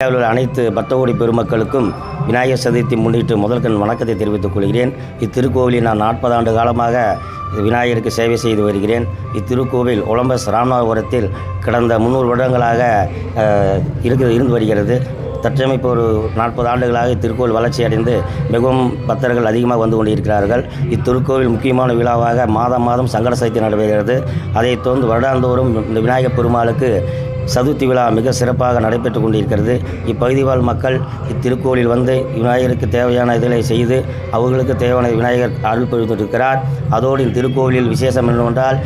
உள்ள அனைத்து பக்தகோடி பெருமக்களுக்கும் விநாயகர் சதுர்த்தி முன்னிட்டு முதல்கண் வணக்கத்தை தெரிவித்துக் கொள்கிறேன். இத்திருக்கோவிலில் நான் 40 ஆண்டு காலமாக விநாயகருக்கு சேவை செய்து வருகிறேன். இத்திருக்கோவில் ஒலம்பஸ் ராமநாதபுரத்தில் கடந்த 300 வருடங்களாக இருந்து வருகிறது. தற்சமயம் ஒரு 40 ஆண்டுகளாக இத்திருக்கோவில் வளர்ச்சி அடைந்து மிகவும் பக்தர்கள் அதிகமாக வந்து கொண்டிருக்கிறார்கள். இத்திருக்கோவில் முக்கியமான விழாவாக மாதம் சங்கட சதுர்த்தி நடைபெறுகிறது. அதைத் தொடர்ந்து வருடாந்தோறும் இந்த விநாயகர் பெருமாளுக்கு சதுர்த்தி விழா மிக சிறப்பாக நடைபெற்று கொண்டிருக்கிறது. இப்பகுதி வாழ் மக்கள் இத்திருக்கோவிலில் வந்து விநாயகருக்கு தேவையான இதிலை செய்து அவர்களுக்கு தேவையான விநாயகர் அருள் புரிந்திருக்கிறார். அதோடு இந்த திருக்கோவிலில் விசேஷம் என்னவென்றால்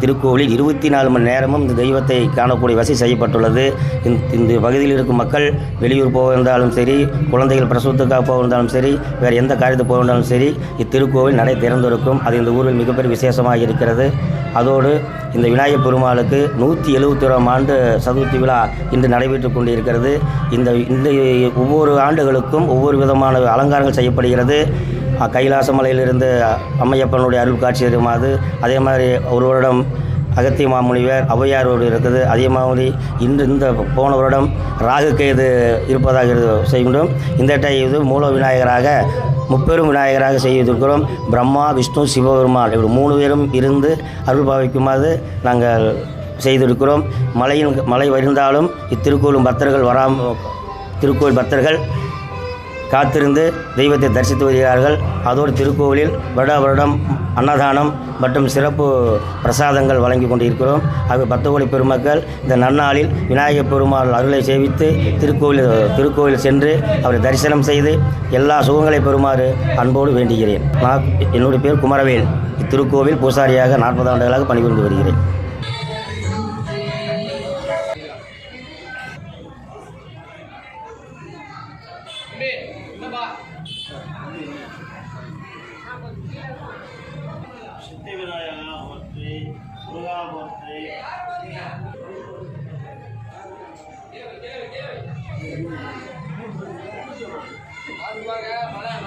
திருக்கோவிலில் 24 மணி நேரமும் இந்த தெய்வத்தை காணக்கூடிய வசதி செய்யப்பட்டுள்ளது. இந்த பகுதியில் இருக்கும் மக்கள் வெளியூர் போயிருந்தாலும் சரி, குழந்தைகள் பிரசவத்துக்காக போயிருந்தாலும் சரி, வேறு எந்த காரியத்துக்கு போயிருந்தாலும் சரி, இத்திருக்கோவில் நடை திறந்திருக்கும். அது இந்த ஊரில் மிகப்பெரிய விசேஷமாக இருக்கிறது. அதோடு இந்த விநாயகர் பெருமாளுக்கு 171ஆம் ஆண்டு சதுர்த்தி விழா இன்று நடைபெற்று கொண்டிருக்கிறது. இந்த ஒவ்வொரு ஆண்டுகளுக்கும் ஒவ்வொரு விதமான அலங்காரங்கள் செய்யப்படுகிறது. கைலாச மலையிலிருந்து அம்மையப்பனுடைய அருள் காட்சி இருக்குமாது, அதே மாதிரி ஒரு வருடம் அகத்திய மாமுனிவர் ஔவையாரோடு இருக்குது. அதே மாதிரி இந்த போன வருடம் ராகுகேது இருப்பதாக செய்கின்றோம். இந்த இது மூல விநாயகராக முப்பெரும் விநாயகராக செய்திருக்கிறோம். பிரம்மா, விஷ்ணு, சிவபெருமான் இப்படி 3 பேரும் இருந்து அருள் பாவிக்குமாறு நாங்கள் செய்திருக்கிறோம். மழை வருந்தாலும் இத்திருக்கோவில் பக்தர்கள் காத்திருந்து தெய்வத்தை தரிசித்து வருகிறார்கள். அதோடு திருக்கோவிலில் வருடம் அன்னதானம் மற்றும் சிறப்பு பிரசாதங்கள் வழங்கி கொண்டிருக்கிறோம். ஆக பக்தகோடி பெருமக்கள் இந்த நன்னாளில் விநாயகர் பெருமாள் அருளை சேவித்து திருக்கோவில் சென்று அவரை தரிசனம் செய்து எல்லா சுகங்களை பெறுமாறு அன்போடு வேண்டுகிறேன். என்னுடைய பேர் குமரவேல். இத்திருக்கோவில் பூசாரியாக 40 ஆண்டுகளாக பணிபுரிந்து வருகிறேன். சித்தி விநாயகா போற்றி, முருகா போற்றி. மழை